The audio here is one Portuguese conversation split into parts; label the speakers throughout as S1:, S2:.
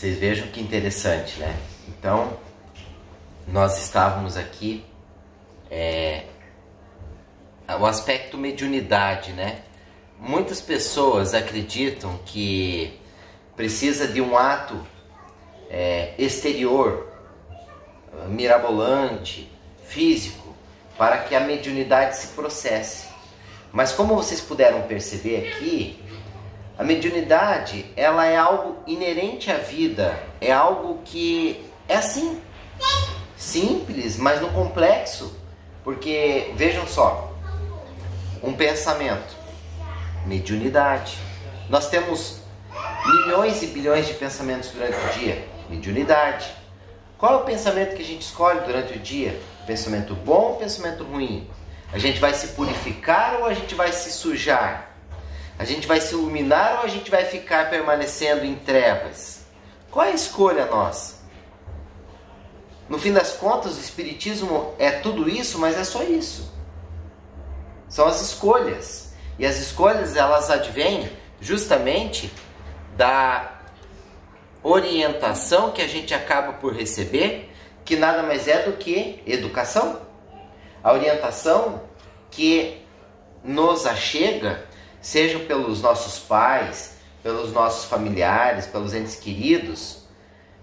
S1: Vocês vejam que interessante, né? Então, nós estávamos aqui, o aspecto mediunidade, né? Muitas pessoas acreditam que precisa de um ato exterior, mirabolante, físico, para que a mediunidade se processe. Mas como vocês puderam perceber aqui, a mediunidade, ela é algo inerente à vida, é algo que é assim, simples, mas não complexo. Porque, vejam só, um pensamento, mediunidade. Nós temos milhões e bilhões de pensamentos durante o dia, mediunidade. Qual é o pensamento que a gente escolhe durante o dia? Pensamento bom ou pensamento ruim? A gente vai se purificar ou a gente vai se sujar? A gente vai se iluminar ou a gente vai ficar permanecendo em trevas? Qual é a escolha nossa? No fim das contas, o Espiritismo é tudo isso, mas é só isso. São as escolhas. E as escolhas, elas advêm justamente da orientação que a gente acaba por receber, que nada mais é do que educação. A orientação que nos achega, seja pelos nossos pais, pelos nossos familiares, pelos entes queridos,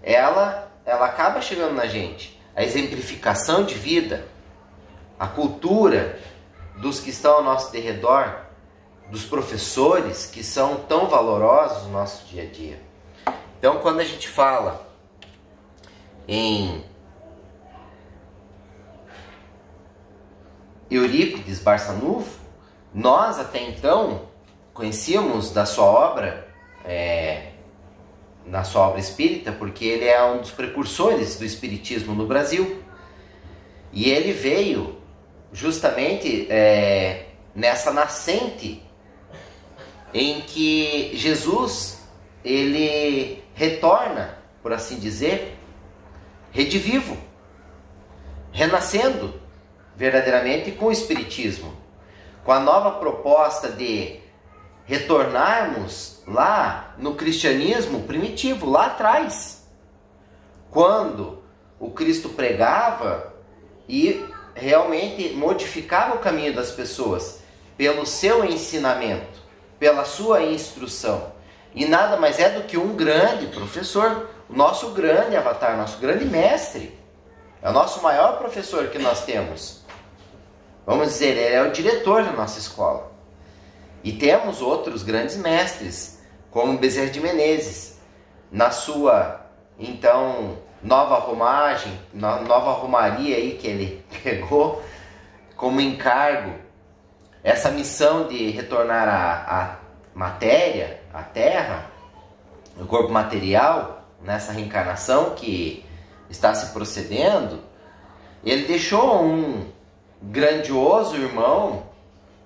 S1: ela acaba chegando na gente. A exemplificação de vida, a cultura dos que estão ao nosso derredor, dos professores que são tão valorosos no nosso dia a dia. Então, quando a gente fala em Eurípides Barçanufo, nós até então conhecíamos da sua obra, na sua obra espírita, porque ele é um dos precursores do espiritismo no Brasil. E ele veio justamente nessa nascente em que Jesus, ele retorna, por assim dizer, redivivo, renascendo verdadeiramente com o Espiritismo, com a nova proposta de retornarmos lá no cristianismo primitivo, lá atrás, quando o Cristo pregava e realmente modificava o caminho das pessoas pelo seu ensinamento, pela sua instrução. E nada mais é do que um grande professor, o nosso grande avatar, nosso grande mestre. É o nosso maior professor que nós temos. Vamos dizer, ele é o diretor da nossa escola. E temos outros grandes mestres, como Bezerra de Menezes, na sua, então, nova romagem, nova romaria aí que ele pegou como encargo, essa missão de retornar a matéria, a terra, o corpo material, nessa reencarnação que está se procedendo. Ele deixou um grandioso irmão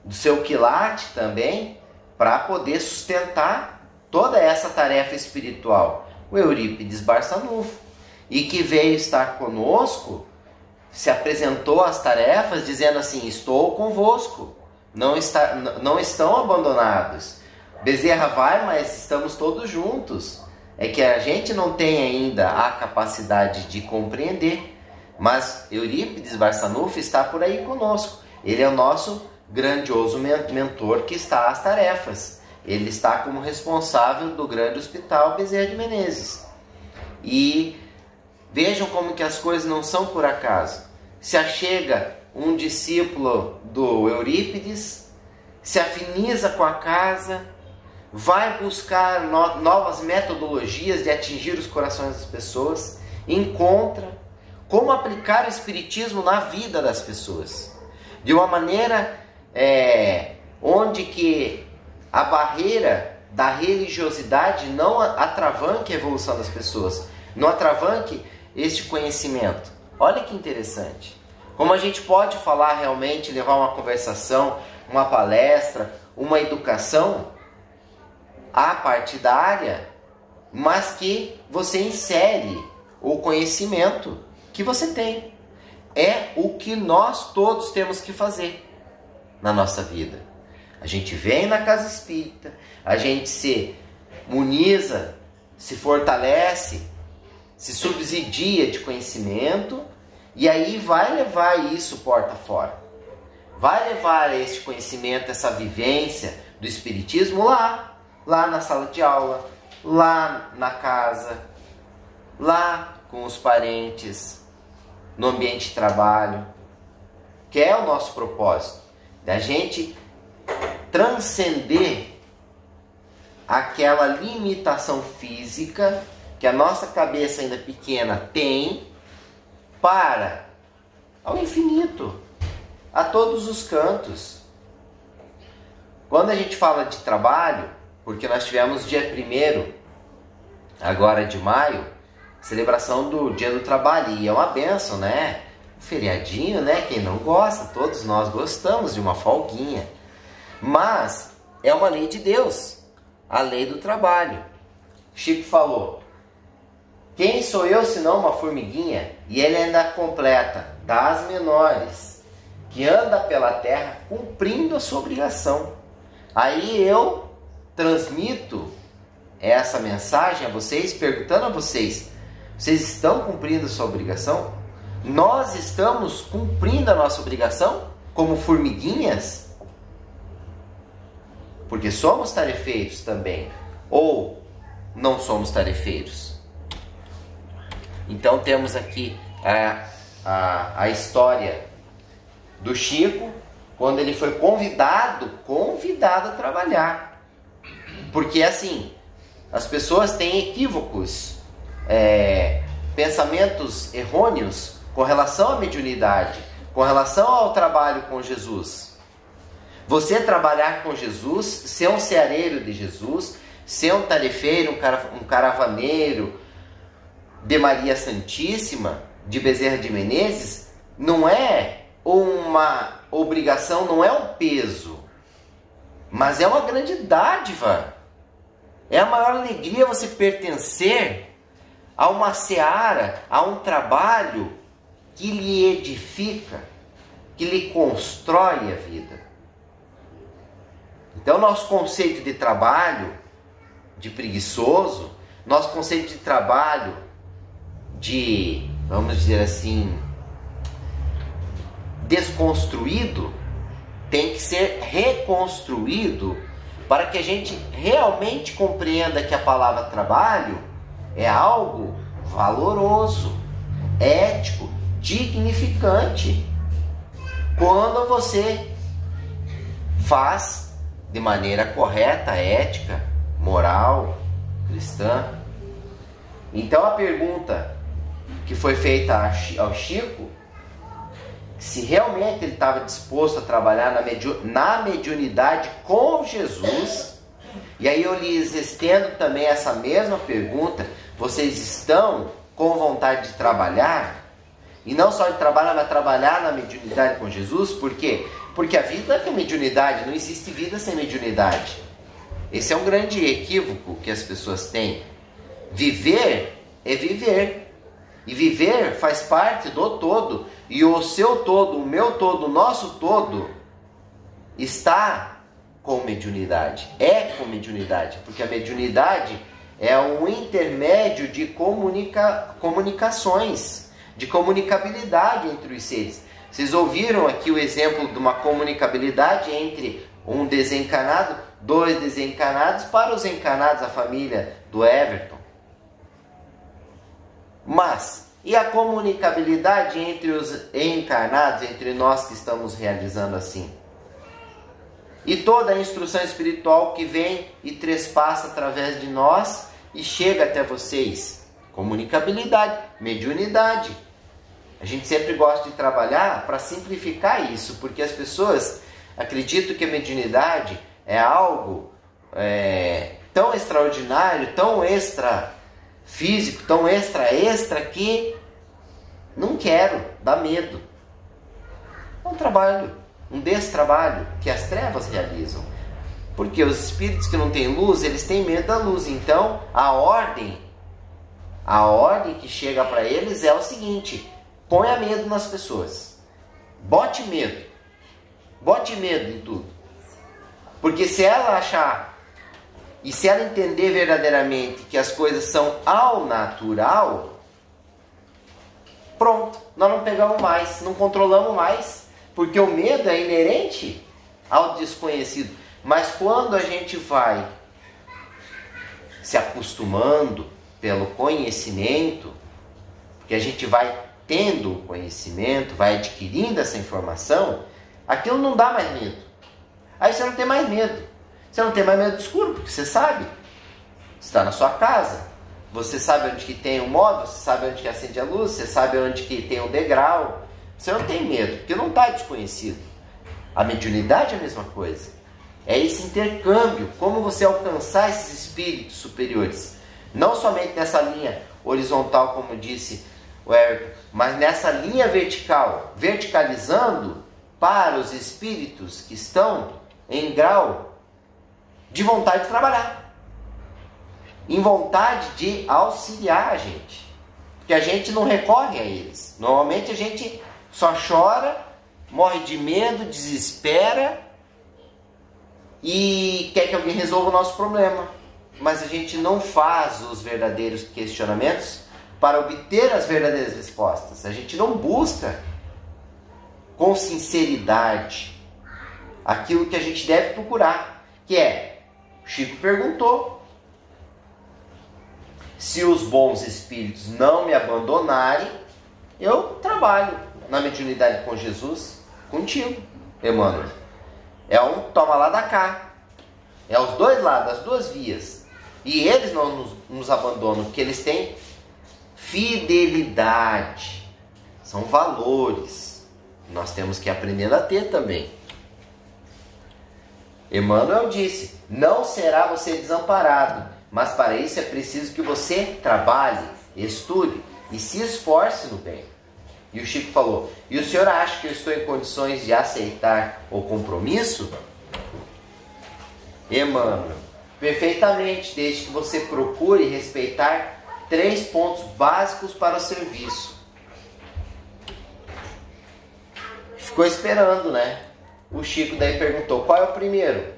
S1: do seu quilate também, para poder sustentar toda essa tarefa espiritual, o Eurípides Barçanufo, e que veio estar conosco, se apresentou às tarefas dizendo assim: estou convosco, não estão abandonados. Bezerra vai, mas estamos todos juntos. É que a gente não tem ainda a capacidade de compreender, mas Eurípides Barçanufo está por aí conosco. Ele é o nosso grandioso mentor que está às tarefas. Ele está como responsável do grande hospital Bezerra de Menezes. E vejam como que as coisas não são por acaso. Se achega um discípulo do Eurípides, se afiniza com a casa, vai buscar novas metodologias de atingir os corações das pessoas, encontra como aplicar o Espiritismo na vida das pessoas, de uma maneira onde que a barreira da religiosidade não atravanque a evolução das pessoas, não atravanque este conhecimento. Olha que interessante. Como a gente pode falar realmente, levar uma conversação, uma palestra, uma educação apartidária, mas que você insere o conhecimento que você tem. É o que nós todos temos que fazer na nossa vida. A gente vem na casa espírita, a gente se muniza se fortalece, se subsidia de conhecimento, e aí vai levar isso porta fora. Vai levar este conhecimento, essa vivência do Espiritismo lá na sala de aula, lá na casa, lá com os parentes, no ambiente de trabalho, que é o nosso propósito, da gente transcender aquela limitação física que a nossa cabeça ainda pequena tem para ao infinito, a todos os cantos. Quando a gente fala de trabalho, porque nós tivemos dia 1º, agora de maio, celebração do Dia do Trabalho, e é uma bênção, né? Um feriadinho, né? Quem não gosta, todos nós gostamos de uma folguinha. Mas é uma lei de Deus, a lei do trabalho. Chico falou: quem sou eu senão uma formiguinha? E ele ainda completa: das menores, que anda pela terra cumprindo a sua obrigação. Aí eu transmito essa mensagem a vocês, perguntando a vocês: vocês estão cumprindo a sua obrigação? Nós estamos cumprindo a nossa obrigação como formiguinhas? Porque somos tarefeiros também, ou não somos tarefeiros? Então temos aqui a história do Chico, quando ele foi convidado a trabalhar. Porque assim, as pessoas têm equívocos, pensamentos errôneos com relação à mediunidade, com relação ao trabalho com Jesus. Você trabalhar com Jesus, ser um ceareiro de Jesus, ser um tarefeiro, um caravaneiro de Maria Santíssima, de Bezerra de Menezes, não é uma obrigação, não é um peso, mas é uma grande dádiva. É a maior alegria você pertencer a uma seara, a um trabalho que lhe edifica, que lhe constrói a vida. Então, nosso conceito de trabalho de preguiçoso, nosso conceito de trabalho de, vamos dizer assim, desconstruído, tem que ser reconstruído para que a gente realmente compreenda que a palavra trabalho é algo valoroso, ético, dignificante. Quando você faz de maneira correta, ética, moral, cristã. Então a pergunta que foi feita ao Chico, se realmente ele estava disposto a trabalhar na mediunidade com Jesus, e aí eu lhes estendo também essa mesma pergunta: vocês estão com vontade de trabalhar? E não só de trabalhar, mas trabalhar na mediunidade com Jesus? Por quê? Porque a vida é com mediunidade, não existe vida sem mediunidade. Esse é um grande equívoco que as pessoas têm. Viver é viver. E viver faz parte do todo. E o seu todo, o meu todo, o nosso todo está com mediunidade. É com mediunidade. Porque a mediunidade é um intermédio de comunicações, de comunicabilidade entre os seres. Vocês ouviram aqui o exemplo de uma comunicabilidade entre um desencarnado, dois desencarnados, para os encarnados, a família do Everton. Mas, e a comunicabilidade entre os encarnados, entre nós que estamos realizando assim? E toda a instrução espiritual que vem e trespassa através de nós e chega até vocês. Comunicabilidade, mediunidade. A gente sempre gosta de trabalhar para simplificar isso, porque as pessoas acreditam que a mediunidade é algo tão extraordinário, tão extrafísico, tão extra, que não quero, dá medo. É um trabalho, um destrabalho que as trevas realizam. Porque os espíritos que não têm luz, eles têm medo da luz. Então, a ordem que chega para eles é o seguinte: ponha medo nas pessoas. Bote medo. Bote medo em tudo. Porque se ela achar e se ela entender verdadeiramente que as coisas são ao natural, pronto, nós não pegamos mais, não controlamos mais, porque o medo é inerente ao desconhecido. Mas quando a gente vai se acostumando pelo conhecimento, que a gente vai tendo o conhecimento, vai adquirindo essa informação, aquilo não dá mais medo. Aí você não tem mais medo. Você não tem mais medo do escuro, porque você sabe. Você está na sua casa. Você sabe onde que tem o móvel, você sabe onde que acende a luz, você sabe onde que tem o degrau. Você não tem medo, porque não está desconhecido. A mediunidade é a mesma coisa. É esse intercâmbio, como você alcançar esses espíritos superiores. Não somente nessa linha horizontal, como disse o Everton, mas nessa linha vertical, verticalizando para os espíritos que estão em grau de vontade de trabalhar, em vontade de auxiliar a gente, porque a gente não recorre a eles. Normalmente a gente só chora, morre de medo, desespera e quer que alguém resolva o nosso problema, mas a gente não faz os verdadeiros questionamentos para obter as verdadeiras respostas. A gente não busca com sinceridade aquilo que a gente deve procurar, que é, Chico perguntou, se os bons espíritos não me abandonarem, eu trabalho na mediunidade com Jesus, contigo, Emmanuel. É um toma lá da cá. É os dois lados, as duas vias. E eles não nos abandonam, porque eles têm fidelidade. São valores. Nós temos que aprender a ter também. Emmanuel disse, não será você desamparado, mas para isso é preciso que você trabalhe, estude e se esforce no bem. E o Chico falou, e o senhor acha que eu estou em condições de aceitar o compromisso? Emmanuel, perfeitamente, desde que você procure respeitar 3 pontos básicos para o serviço. Ficou esperando, né? O Chico daí perguntou, qual é o primeiro?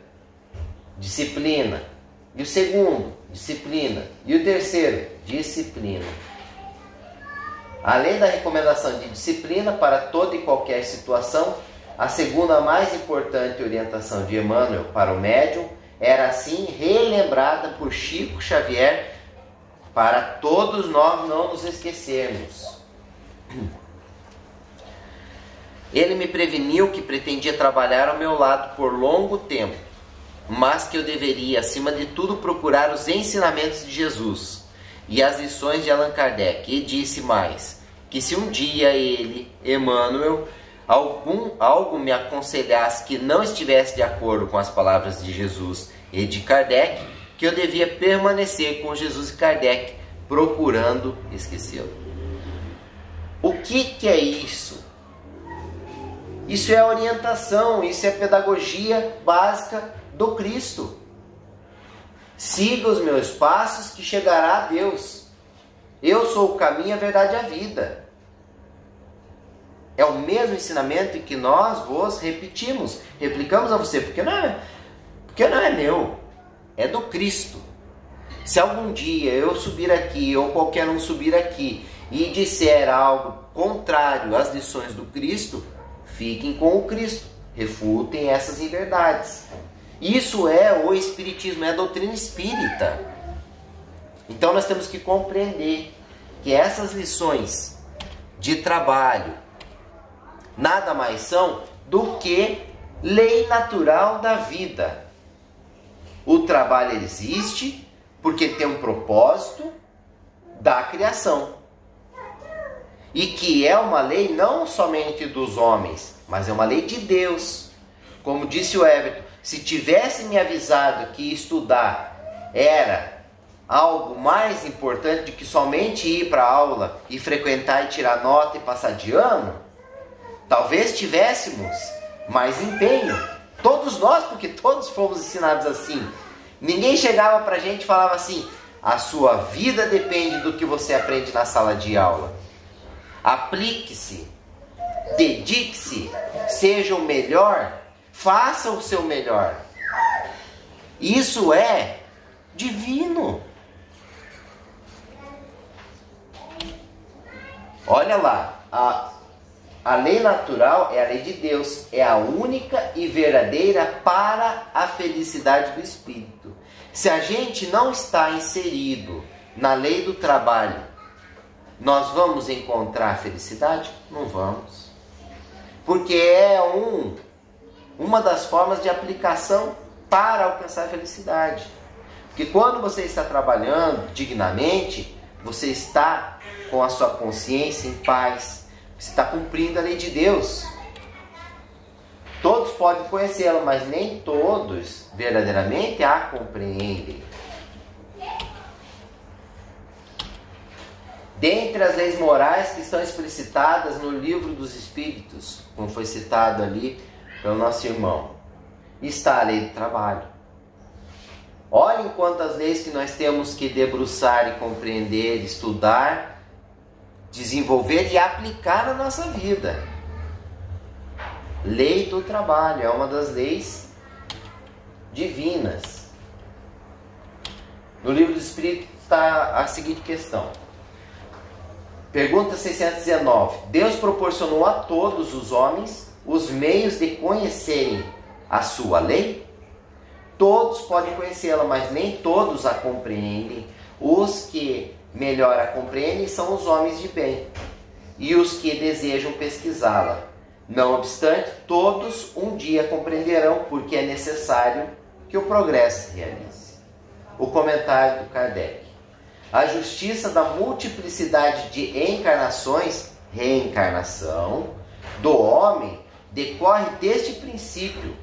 S1: Disciplina. E o segundo? Disciplina. E o terceiro? Disciplina. Além da recomendação de disciplina para toda e qualquer situação, a segunda mais importante orientação de Emmanuel para o médium era assim relembrada por Chico Xavier para todos nós não nos esquecermos. Ele me preveniu que pretendia trabalhar ao meu lado por longo tempo, mas que eu deveria, acima de tudo, procurar os ensinamentos de Jesus e as lições de Allan Kardec. E disse mais, que se um dia ele, Emmanuel, algo me aconselhasse que não estivesse de acordo com as palavras de Jesus e de Kardec, que eu devia permanecer com Jesus e Kardec, procurando esquecê-lo. O que é isso? Isso é orientação, isso é pedagogia básica do Cristo. Siga os meus passos que chegará a Deus. Eu sou o caminho, a verdade e a vida. É o mesmo ensinamento que nós vos repetimos, replicamos a você, porque não é meu, é do Cristo. Se algum dia eu subir aqui, ou qualquer um subir aqui, e disser algo contrário às lições do Cristo, fiquem com o Cristo, refutem essas inverdades. Isso é o Espiritismo, é a doutrina espírita. Então nós temos que compreender que essas lições de trabalho nada mais são do que lei natural da vida. O trabalho existe porque tem um propósito da criação. E que é uma lei não somente dos homens, mas é uma lei de Deus. Como disse o Everton, se tivesse me avisado que estudar era algo mais importante do que somente ir para a aula e frequentar e tirar nota e passar de ano, talvez tivéssemos mais empenho. Todos nós, porque todos fomos ensinados assim. Ninguém chegava para a gente e falava assim, a sua vida depende do que você aprende na sala de aula. Aplique-se, dedique-se, seja o melhor, faça o seu melhor. Isso é divino. Olha lá, a lei natural é a lei de Deus, é a única e verdadeira para a felicidade do espírito. Se a gente não está inserido na lei do trabalho, nós vamos encontrar felicidade? Não vamos. Porque é uma das formas de aplicação para alcançar a felicidade. Porque quando você está trabalhando dignamente, você está com a sua consciência em paz, você está cumprindo a lei de Deus. Todos podem conhecê-la, mas nem todos verdadeiramente a compreendem. Dentre as leis morais que estão explicitadas no livro dos Espíritos, como foi citado ali pelo nosso irmão, está a lei do trabalho. Olhem quantas leis que nós temos que debruçar e compreender, estudar, desenvolver e aplicar na nossa vida. Lei do trabalho é uma das leis divinas. No livro dos Espíritos está a seguinte questão. Pergunta 619. Deus proporcionou a todos os homens os meios de conhecerem a sua lei? Todos podem conhecê-la, mas nem todos a compreendem. Os que melhor a compreendem são os homens de bem e os que desejam pesquisá-la. Não obstante, todos um dia compreenderão, porque é necessário que o progresso se realize. O comentário do Kardec. A justiça da multiplicidade de encarnações, reencarnação, do homem decorre deste princípio,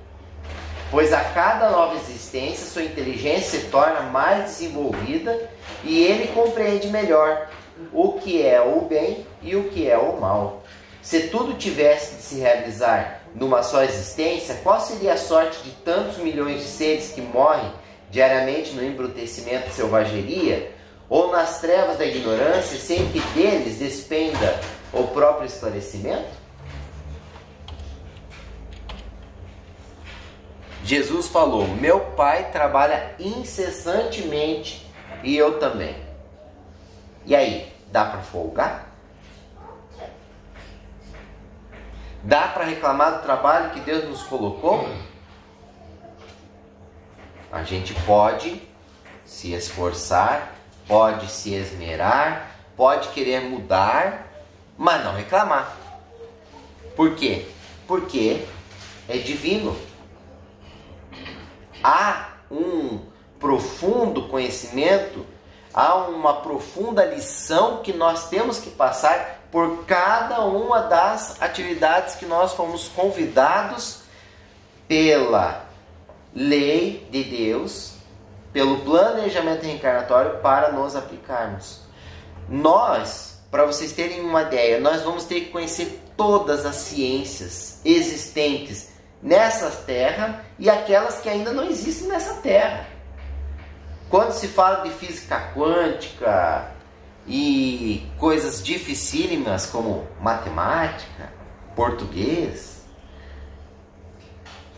S1: pois a cada nova existência sua inteligência se torna mais desenvolvida e ele compreende melhor o que é o bem e o que é o mal. Se tudo tivesse de se realizar numa só existência, qual seria a sorte de tantos milhões de seres que morrem diariamente no embrutecimento e selvageria, ou nas trevas da ignorância, sem que deles despenda o próprio esclarecimento? Jesus falou: meu Pai trabalha incessantemente e eu também. E aí, dá para folgar? Dá para reclamar do trabalho que Deus nos colocou? A gente pode se esforçar, pode se esmerar, pode querer mudar, mas não reclamar. Por quê? Porque é divino. Há um profundo conhecimento, há uma profunda lição que nós temos que passar por cada uma das atividades que nós fomos convidados pela lei de Deus, pelo planejamento reencarnatório para nos aplicarmos. Nós, para vocês terem uma ideia, nós vamos ter que conhecer todas as ciências existentes nessa terra e aquelas que ainda não existem nessa terra. Quando se fala de física quântica e coisas dificílimas como matemática, português,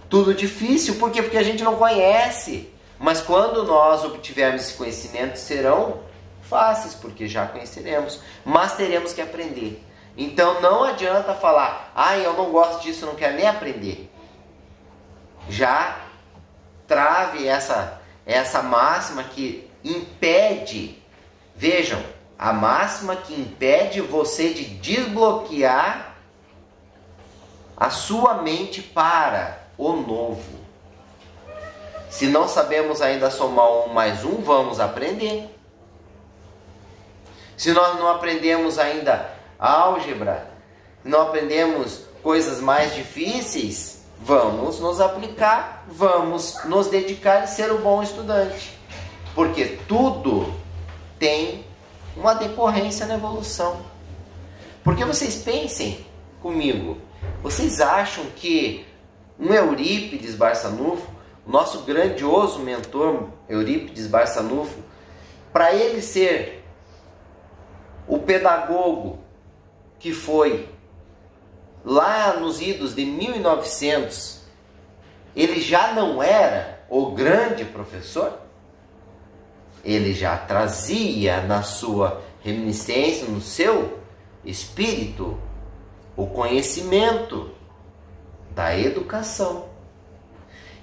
S1: tudo difícil, por quê? Porque a gente não conhece. Mas quando nós obtivermos esse conhecimento, serão fáceis, porque já conheceremos, mas teremos que aprender. Então não adianta falar: eu não gosto disso, não quero nem aprender. Já trave essa máxima que impede, vejam, a máxima que impede você de desbloquear a sua mente para o novo. Se não sabemos ainda somar 1 mais 1, vamos aprender. Se nós não aprendemos ainda álgebra, não aprendemos coisas mais difíceis, vamos nos aplicar, vamos nos dedicar e ser um bom estudante. Porque tudo tem uma decorrência na evolução. Porque vocês pensem comigo, vocês acham que um Eurípides Barçanufo, nosso grandioso mentor Eurípides Barçanufo, para ele ser o pedagogo que foi lá nos idos de 1900, ele já não era o grande professor? ele já trazia na sua reminiscência, no seu espírito, o conhecimento da educação.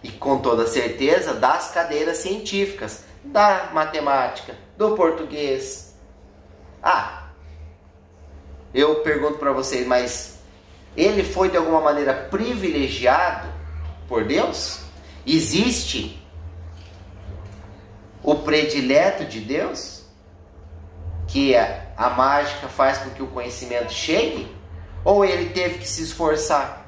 S1: E com toda certeza das cadeiras científicas, da matemática, do português. Eu pergunto para vocês, mas ele foi de alguma maneira privilegiado por Deus? Existe o predileto de Deus? Que a mágica faz com que o conhecimento chegue? Ou ele teve que se esforçar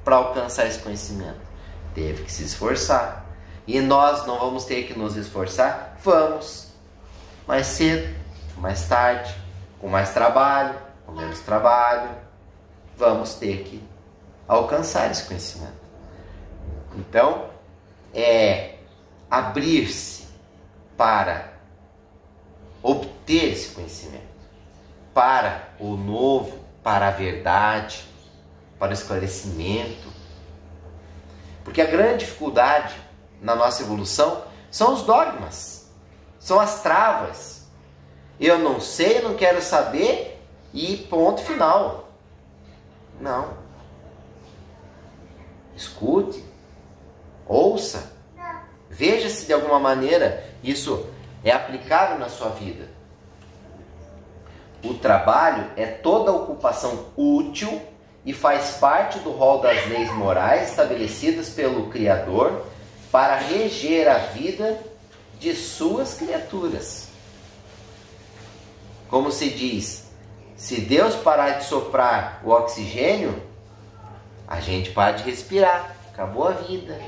S1: para alcançar esse conhecimento? Teve que se esforçar. E nós não vamos ter que nos esforçar? Vamos. Mais cedo, mais tarde, com mais trabalho, com menos trabalho, vamos ter que alcançar esse conhecimento. Então, abrir-se para obter esse conhecimento, para o novo, para a verdade, para o esclarecimento. Porque a grande dificuldade na nossa evolução são os dogmas, são as travas. Eu não sei, não quero saber e ponto final. Não. Escute, ouça, veja se de alguma maneira isso é aplicável na sua vida. O trabalho é toda ocupação útil e faz parte do rol das leis morais estabelecidas pelo Criador para reger a vida de suas criaturas. Como se diz, se Deus parar de soprar o oxigênio, a gente para de respirar, acabou a vida.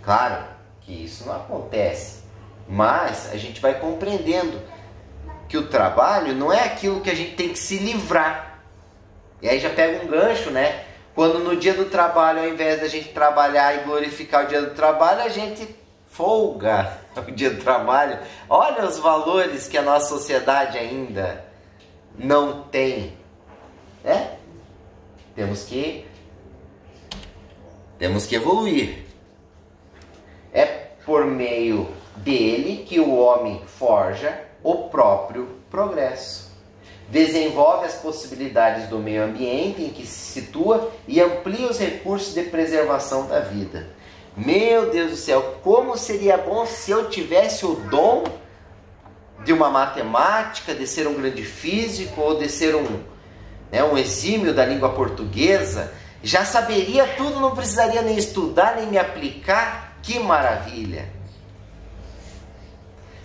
S1: Claro que isso não acontece, mas a gente vai compreendendo que o trabalho não é aquilo que a gente tem que se livrar. E aí já pega um gancho, né? Quando no dia do trabalho, ao invés da gente trabalhar e glorificar o dia do trabalho, a gente folga o dia do trabalho. Olha os valores que a nossa sociedade ainda não tem, né? Temos que evoluir. É por meio dele que o homem forja o próprio progresso. Desenvolve as possibilidades do meio ambiente em que se situa e amplia os recursos de preservação da vida. Meu Deus do céu, como seria bom se eu tivesse o dom de uma matemática, de ser um grande físico ou de ser um exímio da língua portuguesa. Já saberia tudo, não precisaria nem estudar, nem me aplicar. Que maravilha!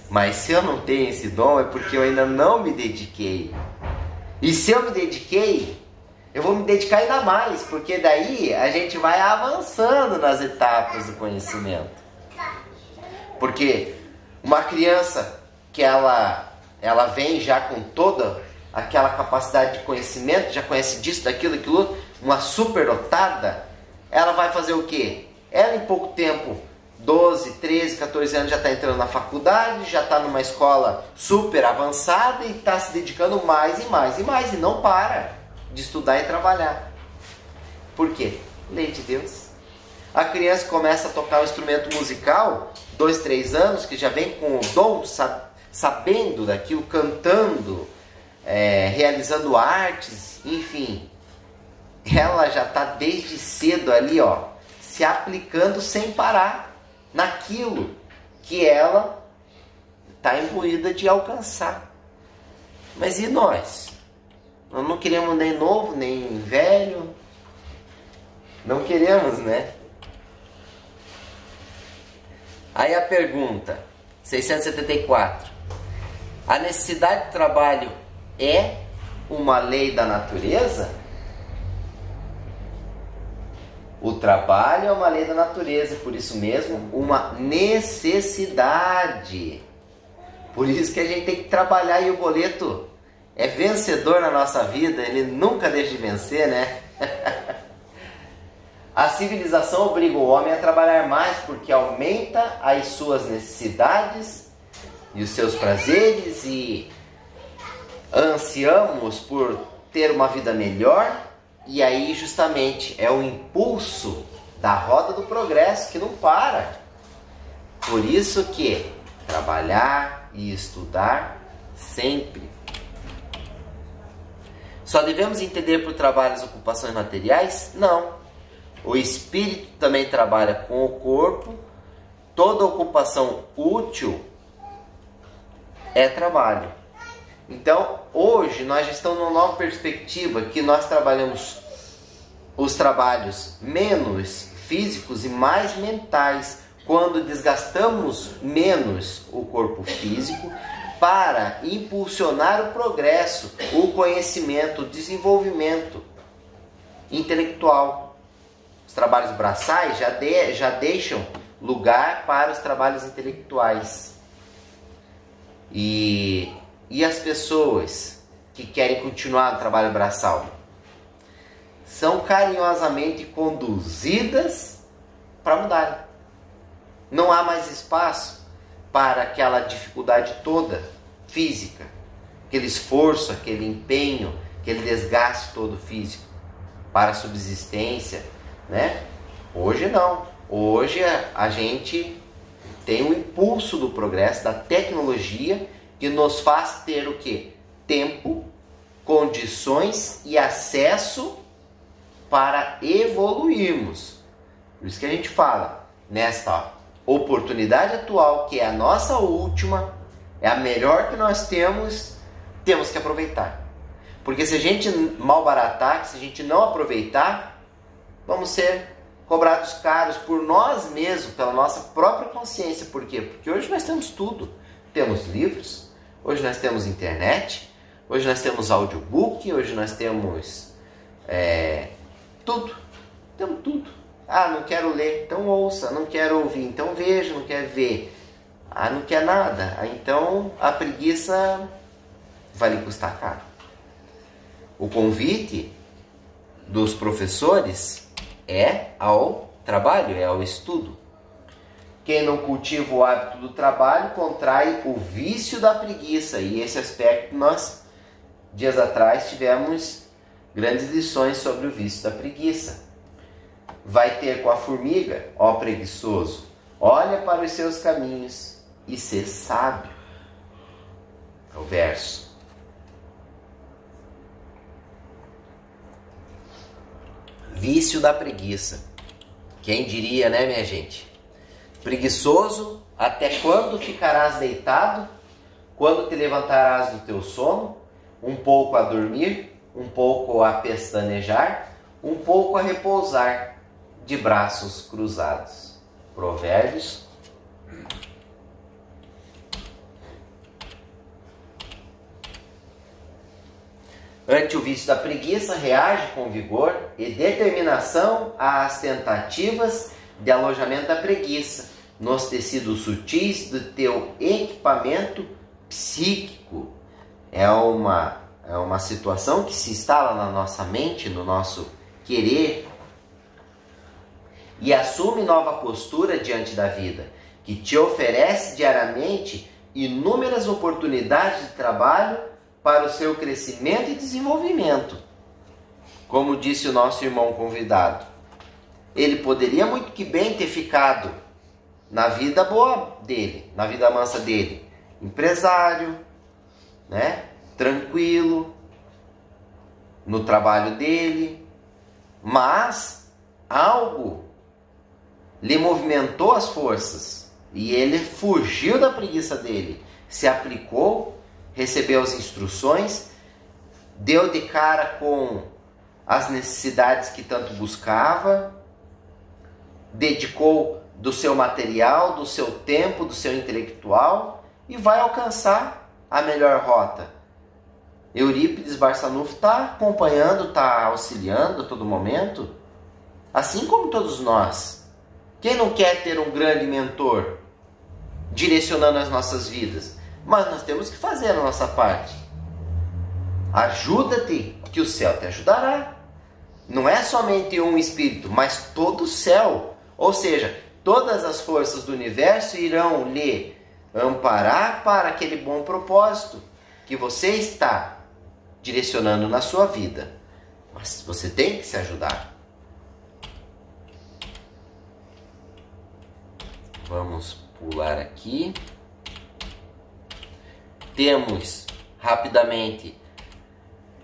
S1: Mas se eu não tenho esse dom é porque eu ainda não me dediquei. E se eu me dediquei, eu vou me dedicar ainda mais, porque daí a gente vai avançando nas etapas do conhecimento. Porque uma criança que ela vem já com toda aquela capacidade de conhecimento, já conhece disso, daquilo, daquilo, uma superdotada, ela vai fazer o quê? Ela em pouco tempo, 12, 13, 14 anos, já está entrando na faculdade, já está numa escola super avançada e está se dedicando mais e mais e mais, e não para de estudar e trabalhar. Por quê? Lei de Deus. A criança começa a tocar um instrumento musical, 2, 3 anos, que já vem com o dom, sabendo daquilo, cantando, realizando artes, enfim. Ela já está desde cedo ali, se aplicando sem parar naquilo que ela está imbuída de alcançar. Mas e nós? Nós não queremos nem novo, nem velho. Não queremos, né? Aí a pergunta, 674. A necessidade de trabalho é uma lei da natureza? O trabalho é uma lei da natureza, por isso mesmo, uma necessidade. Por isso que a gente tem que trabalhar, e o boleto é vencedor na nossa vida, ele nunca deixa de vencer, né? A civilização obriga o homem a trabalhar mais porque aumenta as suas necessidades e os seus prazeres, e ansiamos por ter uma vida melhor. E aí justamente é o impulso da roda do progresso que não para. Por isso que trabalhar e estudar sempre. Só devemos entender por trabalho as ocupações materiais? Não. O espírito também trabalha com o corpo. Toda ocupação útil é trabalho. Então, hoje nós já estamos numa nova perspectiva que nós trabalhamos os trabalhos menos físicos e mais mentais, quando desgastamos menos o corpo físico para impulsionar o progresso, o conhecimento, o desenvolvimento intelectual. Os trabalhos braçais já deixam lugar para os trabalhos intelectuais. E as pessoas que querem continuar no trabalho braçal são carinhosamente conduzidas para mudar. Não há mais espaço para aquela dificuldade toda física, aquele esforço, aquele empenho, aquele desgaste todo físico para a subsistência, né? Hoje não. Hoje a gente tem um impulso do progresso, da tecnologia, que nos faz ter o quê? Tempo, condições e acesso para evoluirmos. Por isso que a gente fala, nesta oportunidade atual, que é a nossa última, é a melhor que nós temos que aproveitar. Porque se a gente malbaratar, se a gente não aproveitar, vamos ser cobrados caros por nós mesmos, pela nossa própria consciência. Por quê? Porque hoje nós temos tudo. Temos livros, hoje nós temos internet, hoje nós temos audiobook, hoje nós temos tudo. Temos tudo. Ah, não quero ler, então ouça. Não quero ouvir, então veja. Não quer ver, ah, não quer nada. Então a preguiça vai lhe custar caro. O convite dos professores é ao trabalho, é ao estudo. Quem não cultiva o hábito do trabalho contrai o vício da preguiça. E esse aspecto nós, dias atrás, tivemos grandes lições sobre o vício da preguiça. Vai ter com a formiga, ó preguiçoso, olha para os seus caminhos e sê sábio. É o verso. Vício da preguiça. Quem diria, né, minha gente? Preguiçoso, até quando ficarás deitado? Quando te levantarás do teu sono? Um pouco a dormir, um pouco a pestanejar, um pouco a repousar, de braços cruzados. Provérbios. Ante o vício da preguiça, reage com vigor e determinação às tentativas de alojamento da preguiça nos tecidos sutis do teu equipamento psíquico. É uma situação que se instala na nossa mente, no nosso querer, e assume nova postura diante da vida, que te oferece diariamente inúmeras oportunidades de trabalho para o seu crescimento e desenvolvimento. Como disse o nosso irmão convidado, ele poderia muito que bem ter ficado na vida boa dele, na vida mansa dele, empresário, né? Tranquilo, no trabalho dele, mas algo lhe movimentou as forças e ele fugiu da preguiça dele, se aplicou, recebeu as instruções, deu de cara com as necessidades que tanto buscava, dedicou do seu material, do seu tempo, do seu intelectual e vai alcançar a melhor rota. Eurípides Barçanufo está acompanhando, está auxiliando a todo momento, assim como todos nós. Quem não quer ter um grande mentor direcionando as nossas vidas? Mas nós temos que fazer a nossa parte. Ajuda-te, que o céu te ajudará. Não é somente um espírito, mas todo o céu. Ou seja, todas as forças do universo irão lhe amparar para aquele bom propósito que você está direcionando na sua vida. Mas você tem que se ajudar. Vamos pular aqui. Temos rapidamente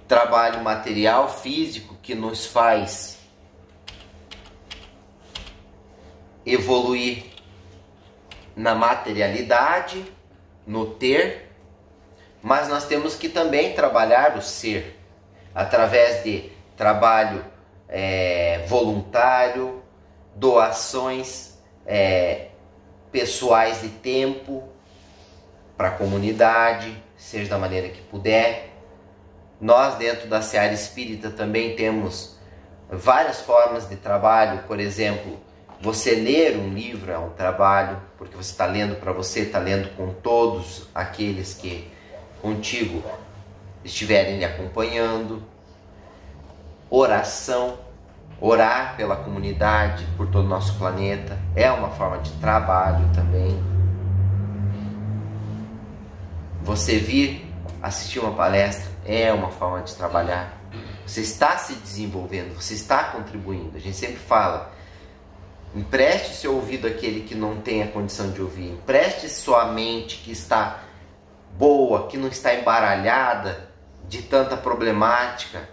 S1: trabalho material, físico, que nos faz evoluir na materialidade, no ter, mas nós temos que também trabalhar o ser através de trabalho voluntário, doações pessoais de tempo para a comunidade, seja da maneira que puder. Nós, dentro da seara espírita, também temos várias formas de trabalho. Por exemplo, você ler um livro é um trabalho, porque você está lendo para você, está lendo com todos aqueles que contigo estiverem lhe acompanhando. Oração, orar pela comunidade, por todo o nosso planeta, é uma forma de trabalho também. Você vir assistir uma palestra é uma forma de trabalhar. Você está se desenvolvendo, você está contribuindo. A gente sempre fala, empreste seu ouvido àquele que não tem a condição de ouvir. Empreste sua mente que está boa, que não está embaralhada de tanta problemática.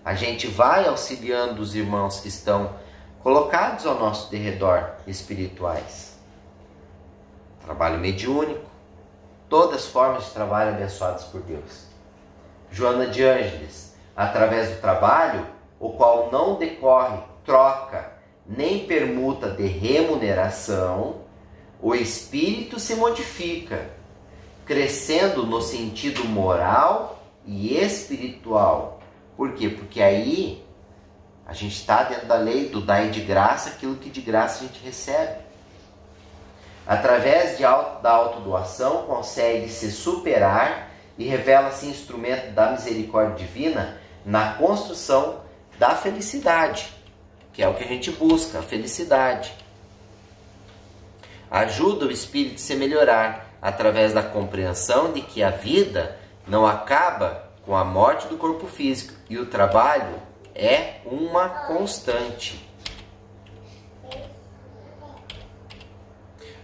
S1: A gente vai auxiliando os irmãos que estão colocados ao nosso derredor espirituais. Trabalho mediúnico, todas as formas de trabalho abençoadas por Deus. Joana de Ângeles, através do trabalho, o qual não decorre troca nem permuta de remuneração, o espírito se modifica, crescendo no sentido moral e espiritual. Por quê? Porque aí a gente está dentro da lei do dai de graça aquilo que de graça a gente recebe. Através da autodoação consegue se superar e revela-se instrumento da misericórdia divina na construção da felicidade, que é o que a gente busca, a felicidade. Ajuda o espírito a se melhorar através da compreensão de que a vida não acaba com a morte do corpo físico e o trabalho é uma constante.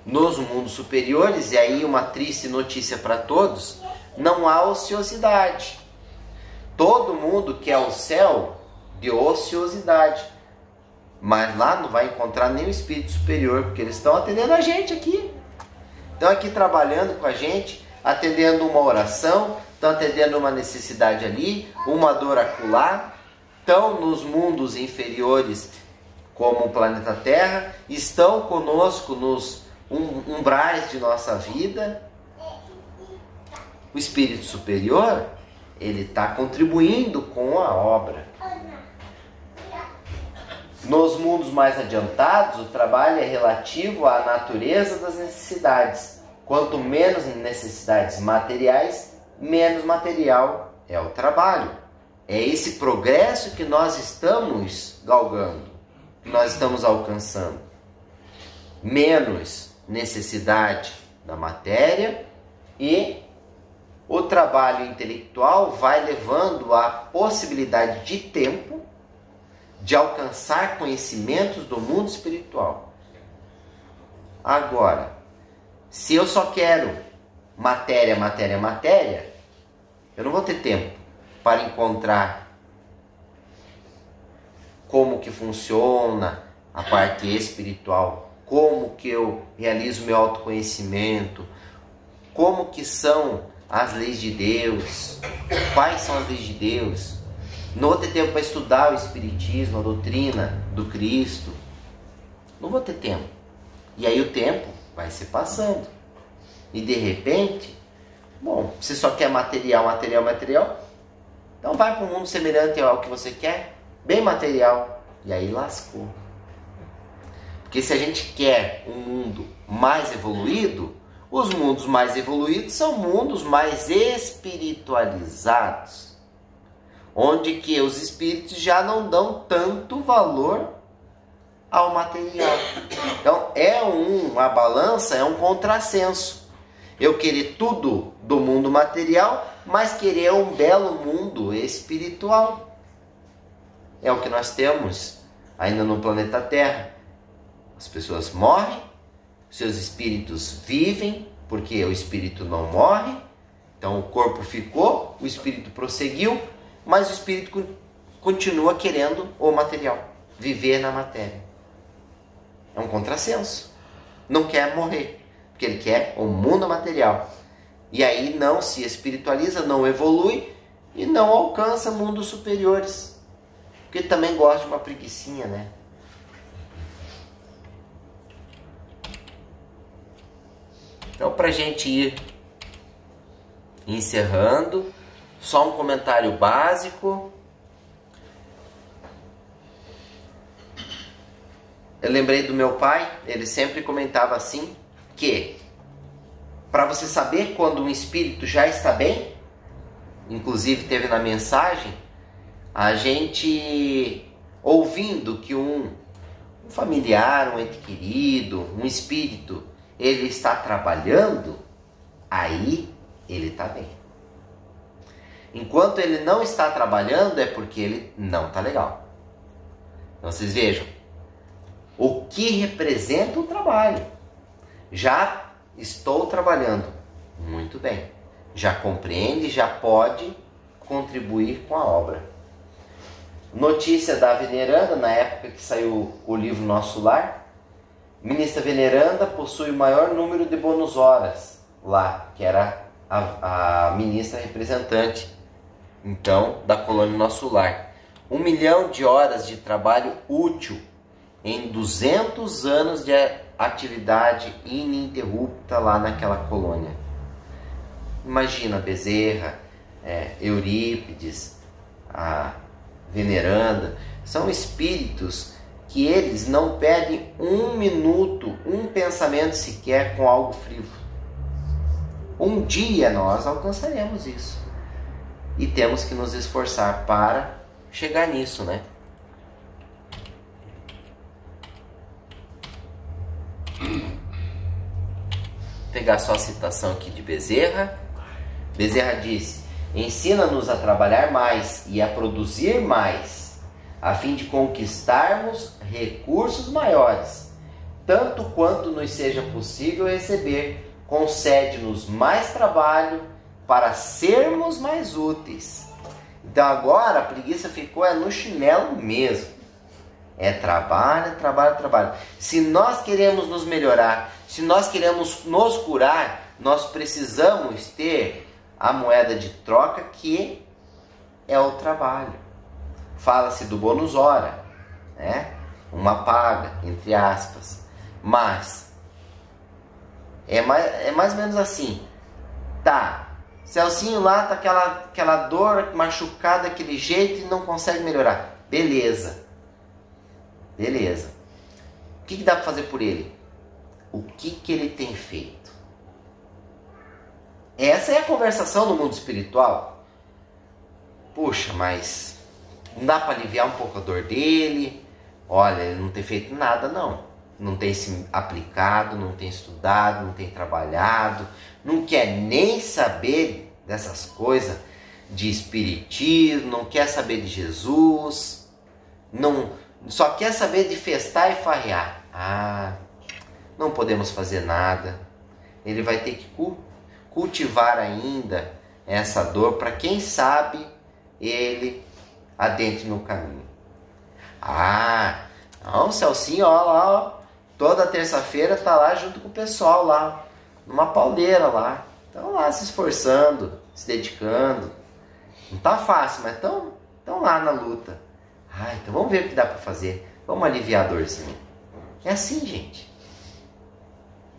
S1: Nos mundos superiores, e aí uma triste notícia para todos, não há ociosidade. Todo mundo quer o céu de ociosidade, mas lá não vai encontrar nem o espírito superior, porque eles estão atendendo a gente aqui. Estão aqui trabalhando com a gente, atendendo uma oração, estão atendendo uma necessidade ali, uma dor acolá, estão nos mundos inferiores, como o planeta Terra, estão conosco nos umbrais de nossa vida. O espírito superior, ele está contribuindo com a obra. Nos mundos mais adiantados, o trabalho é relativo à natureza das necessidades. Quanto menos necessidades materiais, menos material é o trabalho. É esse progresso que nós estamos galgando, que nós estamos alcançando. Menos necessidade da matéria e o trabalho intelectual vai levando à possibilidade de tempo de alcançar conhecimentos do mundo espiritual. Agora, se eu só quero matéria, matéria, matéria, eu não vou ter tempo para encontrar como que funciona a parte espiritual, como que eu realizo meu autoconhecimento, como que são as leis de Deus, quais são as leis de Deus. Não vou ter tempo para estudar o Espiritismo, a doutrina do Cristo. Não vou ter tempo. E aí o tempo vai se passando. E de repente, bom, você só quer material, material, material? Então vai para um mundo semelhante ao que você quer, bem material. E aí lascou. Porque se a gente quer um mundo mais evoluído, os mundos mais evoluídos são mundos mais espiritualizados, onde que os espíritos já não dão tanto valor ao material. Então é uma balança, é um contrassenso. Eu querer tudo do mundo material, mas querer um belo mundo espiritual. É o que nós temos ainda no planeta Terra. As pessoas morrem, seus espíritos vivem, porque o espírito não morre, então o corpo ficou, o espírito prosseguiu, mas o espírito continua querendo o material, viver na matéria. É um contrassenso. Não quer morrer, porque ele quer o mundo material. E aí não se espiritualiza, não evolui e não alcança mundos superiores. Porque ele também gosta de uma preguicinha, né? Então, para a gente ir encerrando, só um comentário básico. Eu lembrei do meu pai, ele sempre comentava assim, que para você saber quando um espírito já está bem, inclusive teve na mensagem, a gente ouvindo que um familiar, um ente querido, um espírito, ele está trabalhando, aí ele está bem. Enquanto ele não está trabalhando, é porque ele não está legal. Então vocês vejam, o que representa o trabalho. Já estou trabalhando. Muito bem. Já compreende, já pode contribuir com a obra. Notícia da veneranda, na época que saiu o livro Nosso Lar. Ministra veneranda possui o maior número de bônus horas lá, que era a ministra representante, então, da colônia Nosso Lar. 1 milhão de horas de trabalho útil em 200 anos de atividade ininterrupta lá naquela colônia. Imagina Bezerra, Eurípides, a veneranda, são espíritos que eles não perdem um minuto, um pensamento sequer com algo frívolo. Um dia nós alcançaremos isso. E temos que nos esforçar para chegar nisso, né? Pegar só a citação aqui de Bezerra. Bezerra disse: ensina-nos a trabalhar mais e a produzir mais, a fim de conquistarmos recursos maiores, tanto quanto nos seja possível receber. Concede-nos mais trabalho para sermos mais úteis. Então agora a preguiça ficou no chinelo mesmo. É trabalho, trabalho, trabalho. Se nós queremos nos melhorar, se nós queremos nos curar, nós precisamos ter a moeda de troca, que é o trabalho. Fala-se do bônus hora, né? Uma paga, entre aspas. Mas é mais ou menos assim. Tá, Celcinho lá tá aquela dor, machucado daquele jeito e não consegue melhorar. Beleza. Beleza. O que dá para fazer por ele? O que ele tem feito? Essa é a conversação no mundo espiritual. Puxa, mas não dá para aliviar um pouco a dor dele? Olha, ele não tem feito nada, não. Não tem se aplicado, não tem estudado, não tem trabalhado, não quer nem saber dessas coisas de espiritismo, não quer saber de Jesus, não, só quer saber de festar e farrear. Ah, não podemos fazer nada. Ele vai ter que cultivar ainda essa dor para, quem sabe, ele adentre no caminho. Ah, não, Celcinho, ó lá, ó, toda terça-feira tá lá junto com o pessoal lá, numa pauleira lá. Estão lá se esforçando, se dedicando. Não tá fácil, mas estão lá na luta. Ah, então vamos ver o que dá para fazer. Vamos aliviar a dorzinha. É assim, gente.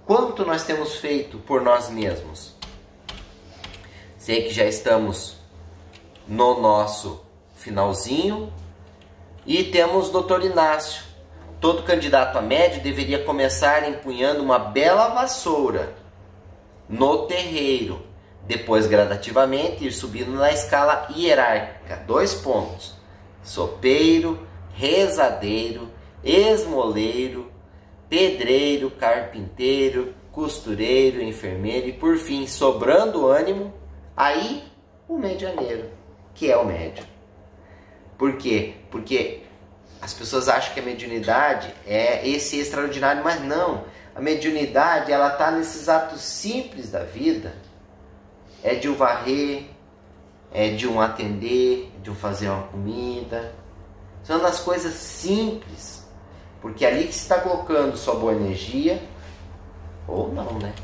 S1: Quanto nós temos feito por nós mesmos? Sei que já estamos no nosso finalzinho. E temos Dr. Inácio. Todo candidato a médio deveria começar empunhando uma bela vassoura no terreiro, depois gradativamente ir subindo na escala hierárquica. 2 pontos: sopeiro, rezadeiro, esmoleiro, pedreiro, carpinteiro, costureiro, enfermeiro e, por fim, sobrando ânimo, aí o medianeiro, que é o médium. Por quê? Porque as pessoas acham que a mediunidade é esse extraordinário, mas não. A mediunidade, ela está nesses atos simples da vida. É de um varrer, é de um atender, de um fazer uma comida. São das coisas simples. Porque é ali que você está colocando sua boa energia, ou não, né?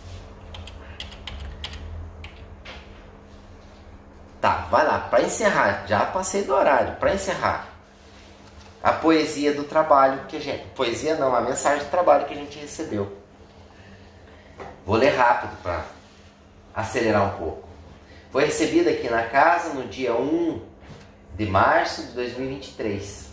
S1: Tá, vai lá, para encerrar, já passei do horário, para encerrar. A poesia do trabalho que a gente... Poesia não, a mensagem de trabalho que a gente recebeu. Vou ler rápido para acelerar um pouco. Foi recebida aqui na casa no dia 1 de março de 2023.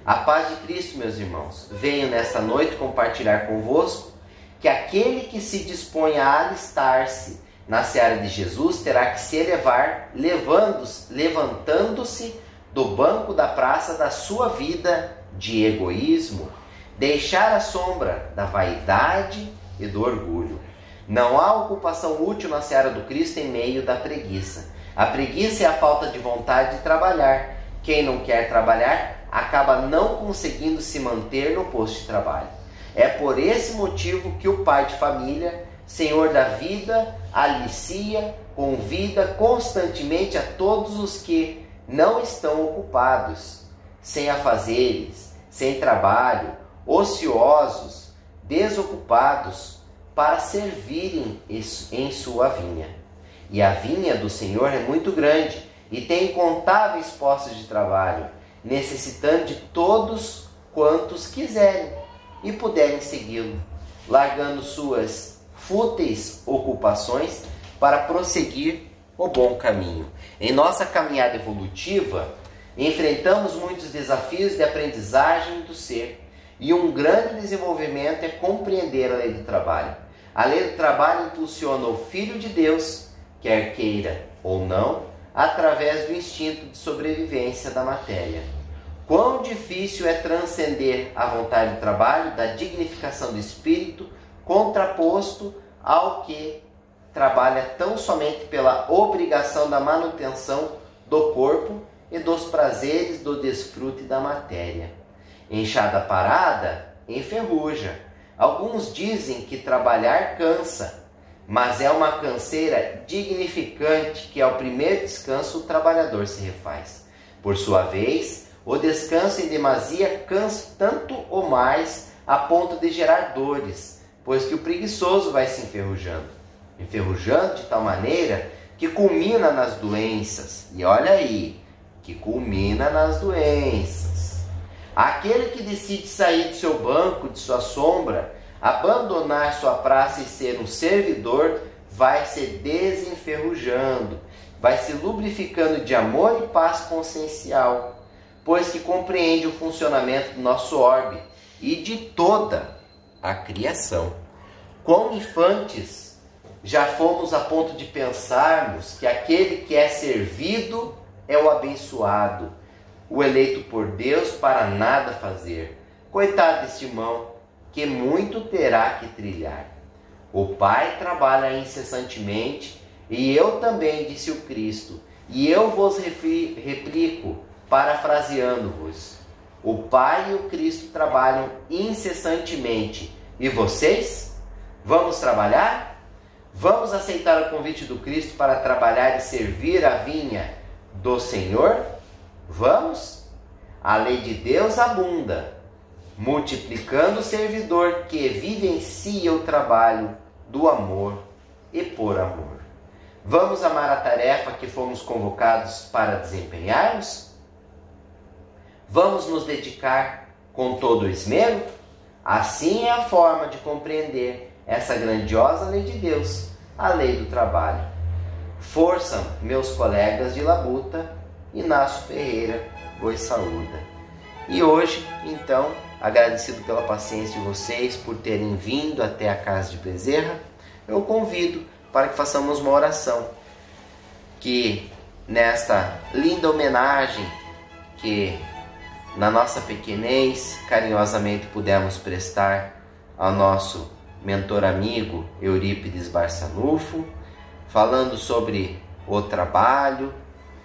S1: A paz de Cristo, meus irmãos. Venho nesta noite compartilhar convosco que aquele que se dispõe a alistar-se na seara de Jesus terá que se elevar, levantando-se do banco da praça da sua vida de egoísmo, deixar a sombra da vaidade e do orgulho. Não há ocupação útil na seara do Cristo em meio da preguiça. A preguiça é a falta de vontade de trabalhar. Quem não quer trabalhar acaba não conseguindo se manter no posto de trabalho. É por esse motivo que o pai de família, Senhor da vida, alicia, convida constantemente a todos os que não estão ocupados, sem afazeres, sem trabalho, ociosos, desocupados, para servirem em sua vinha. E a vinha do Senhor é muito grande e tem incontáveis postos de trabalho, necessitando de todos quantos quiserem e puderem segui-lo, largando suas fúteis ocupações para prosseguir o bom caminho. Em nossa caminhada evolutiva, enfrentamos muitos desafios de aprendizagem do ser, e um grande desenvolvimento é compreender a lei do trabalho. A lei do trabalho impulsiona o Filho de Deus, quer queira ou não, através do instinto de sobrevivência da matéria. Quão difícil é transcender a vontade do trabalho, da dignificação do espírito, contraposto ao que trabalha tão somente pela obrigação da manutenção do corpo e dos prazeres do desfrute da matéria. Enxada parada, enferruja. Alguns dizem que trabalhar cansa, mas é uma canseira dignificante que ao primeiro descanso o trabalhador se refaz. Por sua vez, o descanso em demasia cansa tanto ou mais a ponto de gerar dores, pois que o preguiçoso vai se enferrujando de tal maneira que culmina nas doenças. E olha aí, que culmina nas doenças. Aquele que decide sair do seu banco, de sua sombra, abandonar sua praça e ser um servidor, vai se desenferrujando, vai se lubrificando de amor e paz consciencial, pois que compreende o funcionamento do nosso orbe e de toda a criação. Quão infantes já fomos a ponto de pensarmos que aquele que é servido é o abençoado, o eleito por Deus para nada fazer. Coitado deste irmão, que muito terá que trilhar. O Pai trabalha incessantemente, e eu também, disse o Cristo, e eu vos replico, parafraseando-vos. O Pai e o Cristo trabalham incessantemente. E vocês? Vamos trabalhar? Vamos aceitar o convite do Cristo para trabalhar e servir a vinha do Senhor? Vamos? A lei de Deus abunda, multiplicando o servidor que vivencia o trabalho do amor e por amor. Vamos amar a tarefa que fomos convocados para desempenharmos? Vamos nos dedicar com todo o esmero? Assim é a forma de compreender essa grandiosa lei de Deus, a lei do trabalho. Força, meus colegas de labuta, Inácio Ferreira vos saúda. E hoje, então, agradecido pela paciência de vocês, por terem vindo até a casa de Bezerra, eu convido para que façamos uma oração, que nesta linda homenagem que na nossa pequenez carinhosamente pudemos prestar ao nosso mentor amigo Eurípides Barçanufo, falando sobre o trabalho,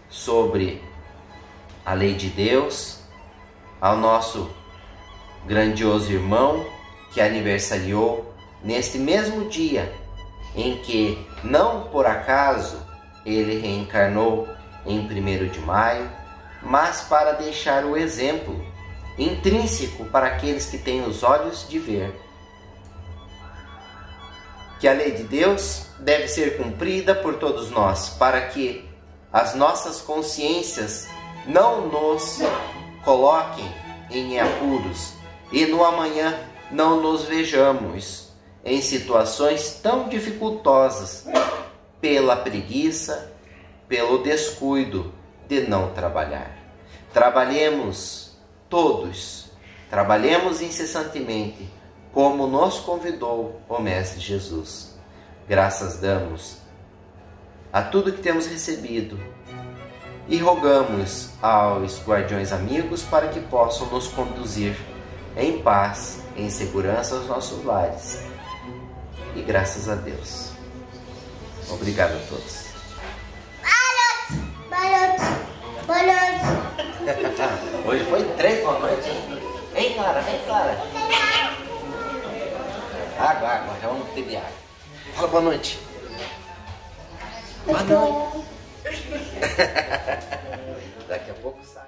S1: sobre a lei de Deus, ao nosso grandioso irmão que aniversariou neste mesmo dia em que, não por acaso, ele reencarnou em 1º de maio, mas para deixar o exemplo intrínseco para aqueles que têm os olhos de ver. Que a lei de Deus deve ser cumprida por todos nós, para que as nossas consciências não nos coloquem em apuros e no amanhã não nos vejamos em situações tão dificultosas pela preguiça, pelo descuido de não trabalhar. Trabalhemos todos, trabalhemos incessantemente, como nos convidou o Mestre Jesus. Graças damos a tudo que temos recebido e rogamos aos guardiões amigos para que possam nos conduzir em paz, em segurança aos nossos lares. E graças a Deus. Obrigado a todos.
S2: Boa noite.
S1: Hoje foi 3 boa noite. Vem, Clara, vem, Clara. Água, já vamos beber água. Fala boa noite. Boa noite. Daqui a pouco sai.